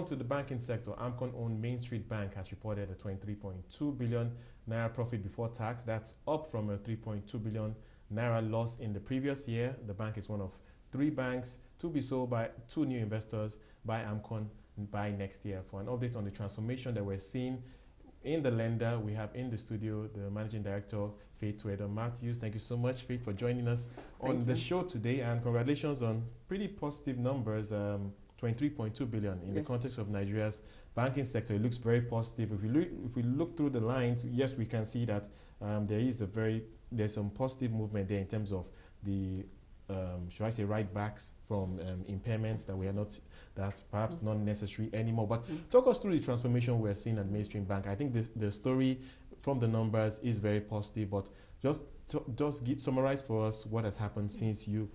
To the banking sector, AMCON-owned Mainstreet Bank has reported a 23.2 billion naira profit before tax. That's up from a 3.2 billion naira loss in the previous year. The bank is one of 3 banks to be sold by 2 new investors by AMCON by next year. For an update on the transformation that we're seeing in the lender, we have in the studio the Managing Director, Faith Matthews. Thank you so much, Faith, for joining us on the show today, and congratulations on pretty positive numbers. 23.2 billion in the context of Nigeria's banking sector. It looks very positive. If we look through the lines, yes, we can see that there's some positive movement there in terms of the should I say write-backs from impairments that's perhaps not necessary anymore. But talk us through the transformation we're seeing at Mainstreet Bank. I think the story from the numbers is very positive, but just summarize for us what has happened since you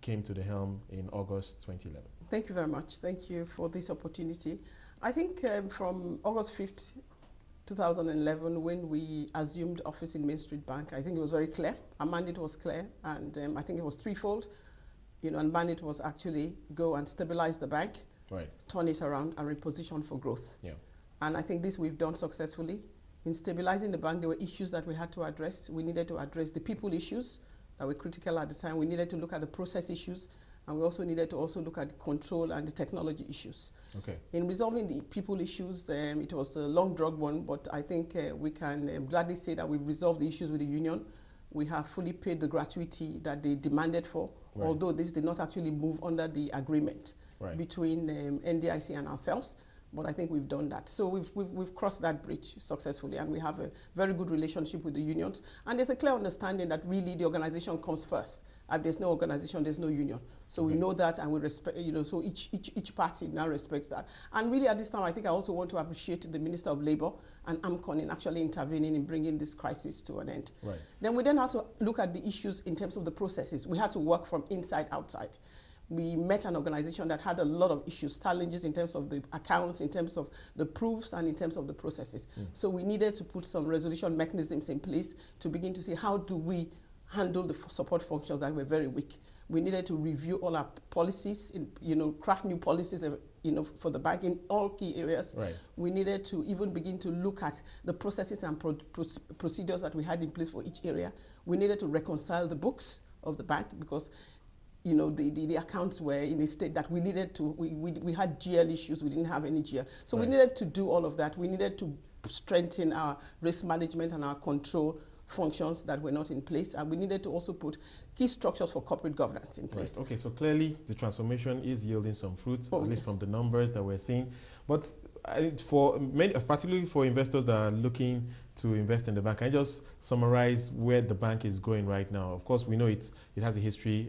came to the helm in August 2011. Thank you very much. Thank you for this opportunity. I think from August 5th, 2011, when we assumed office in Mainstreet Bank, I think it was very clear. Our mandate was clear, and I think it was threefold. And mandate was actually go and stabilize the bank, turn it around, and reposition for growth. Yeah. And I think this we've done successfully. In stabilizing the bank, there were issues that we had to address. We needed to address the people issues that were critical at the time. We needed to look at the process issues, and we also needed to look at the control and the technology issues. Okay. In resolving the people issues, it was a long drug one, but I think we can gladly say that we've resolved the issues with the union. We have fully paid the gratuity that they demanded for, although this did not actually move under the agreement between NDIC and ourselves. But I think we've done that. So we've crossed that bridge successfully, and we have a very good relationship with the unions. And there's a clear understanding that really the organization comes first. If there's no organization, there's no union. So we know that, and we respect, so each party now respects that. And really at this time, I think I also want to appreciate the Minister of Labour and AMCON in actually intervening in bringing this crisis to an end. Right. Then we had to look at the issues in terms of the processes. We had to work from inside outside. We met an organization that had a lot of issues, challenges in terms of the accounts, in terms of the proofs, and in terms of the processes. So we needed to put some resolution mechanisms in place to begin to see how do we handle the support functions that were very weak. We needed to review all our policies, craft new policies, for the bank in all key areas. Right. We needed to even begin to look at the processes and procedures that we had in place for each area. We needed to reconcile the books of the bank because the accounts were in a state that we needed to, we had GL issues, we didn't have any GL. So we needed to do all of that. We needed to strengthen our risk management and our control functions that were not in place, and we needed to also put key structures for corporate governance in place. Right. Okay, so clearly the transformation is yielding some fruits, at least from the numbers that we're seeing. But for many, particularly for investors that are looking to invest in the bank, can you just summarize where the bank is going right now? Of course, we know it has a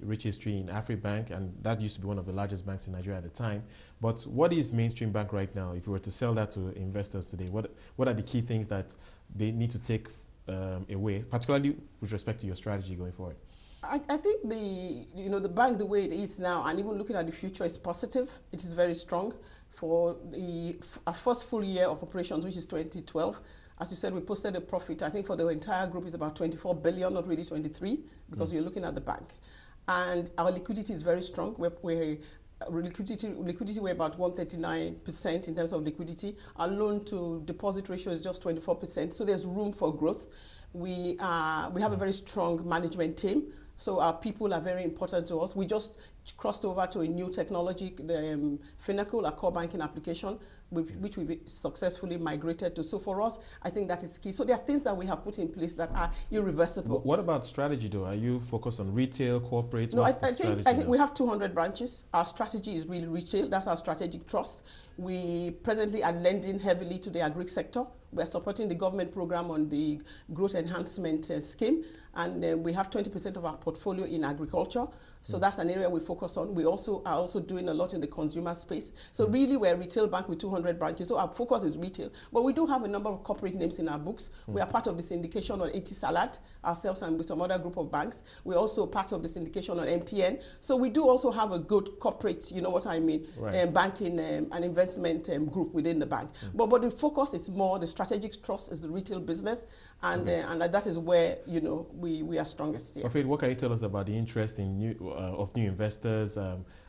rich history in AfriBank, and that used to be one of the largest banks in Nigeria at the time. But what is Mainstreet Bank right now? If we were to sell that to investors today, what are the key things that they need to take away, particularly with respect to your strategy going forward? I think the bank, the way it is now, and even looking at the future, is positive. It is very strong. For our first full year of operations, which is 2012, as you said, we posted a profit. I think for the entire group is about 24 billion, not really 23, because you're looking at the bank. And our liquidity is very strong. Liquidity, we're about 139% in terms of liquidity. Our loan to deposit ratio is just 24%. So there's room for growth. We have a very strong management team. So our people are very important to us. We just crossed over to a new technology, the Finacle, our core banking application, which we've successfully migrated to. So for us, I think that is key. So there are things that we have put in place that are irreversible. What about strategy, though? Are you focused on retail, corporate? No, I think we have 200 branches. Our strategy is really retail. That's our strategic trust. We presently are lending heavily to the agri sector. We are supporting the government program on the growth enhancement scheme, and we have 20% of our portfolio in agriculture. So that's an area we focus on. We also are also doing a lot in the consumer space. So really we're a retail bank with 200 branches. So our focus is retail. But we do have a number of corporate names in our books. We are part of the syndication on Etisalat, ourselves and with some other group of banks. We're also part of the syndication on MTN. So we do also have a good corporate, you know what I mean, banking and investment group within the bank. But the focus is more, the strategic trust is the retail business. And, and that is where, we are strongest here. Faith, what can you tell us about the interest in new investors?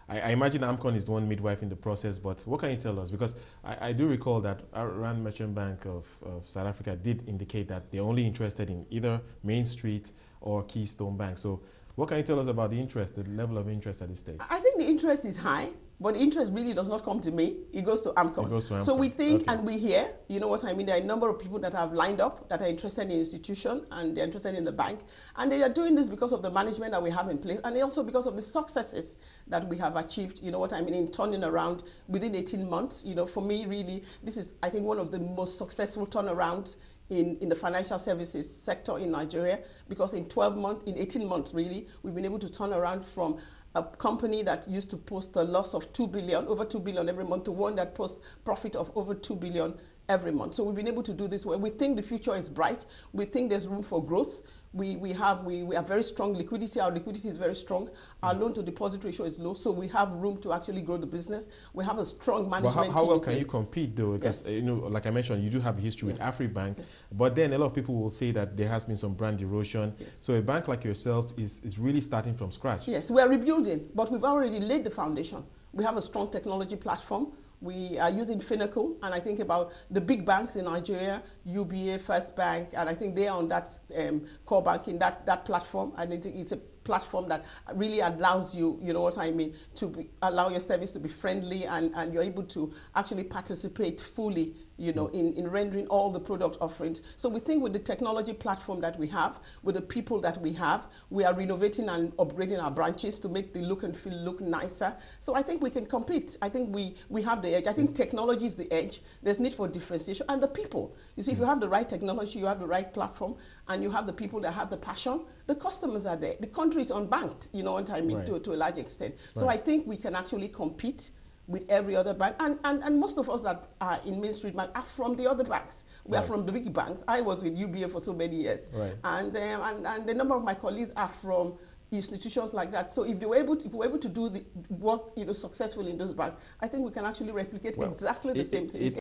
I imagine AMCON is the one midwife in the process, but what can you tell us? Because I do recall that Rand Merchant Bank of South Africa did indicate that they're only interested in either Mainstreet or Keystone Bank. So what can you tell us about the interest, the level of interest at this stage? I think the interest is high, but the interest really does not come to me. It goes to AMCON. It goes to AMCON. So we think and we hear, you know what I mean, there are a number of people that have lined up that are interested in the institution and they're interested in the bank. And they are doing this because of the management that we have in place and also because of the successes that we have achieved, you know what I mean, in turning around within 18 months. You know, for me, really, this is, I think, one of the most successful turnarounds in the financial services sector in Nigeria, because in 12 months, in 18 months really, we've been able to turn around from a company that used to post a loss of 2 billion, over 2 billion every month, to one that posts profit of over 2 billion every month. So we've been able to do this well. We think the future is bright. We think there's room for growth. We have very strong liquidity. Our liquidity is very strong. Our loan to deposit ratio is low, so we have room to actually grow the business. We have a strong management team. How well can you compete though? Because you know, like I mentioned, you do have a history with AfriBank, but then a lot of people will say that there has been some brand erosion. So a bank like yourselves is really starting from scratch. Yes, we are rebuilding, but we've already laid the foundation. We have a strong technology platform. We are using Finacle, and I think about the big banks in Nigeria, UBA, First Bank, and I think they are on that core banking, that platform. I think it's a platform that really allows you, you know what I mean, to allow your service to be friendly, and you're able to actually participate fully, you know, in rendering all the product offerings. So we think with the technology platform that we have, with the people that we have, we are renovating and upgrading our branches to make the look and feel look nicer. So I think we can compete. I think we have the edge. I think technology is the edge. There's need for differentiation. And the people. You see, if you have the right technology, you have the right platform, and you have the people that have the passion, the customers are there. The country is unbanked, you know what I mean, to a large extent. So I think we can actually compete with every other bank. And most of us that are in Mainstreet Bank are from the other banks. We are from the big banks. I was with UBA for so many years. And the number of my colleagues are from institutions like that. So if we're able to do the work, you know, successfully in those banks, I think we can actually replicate exactly the same thing.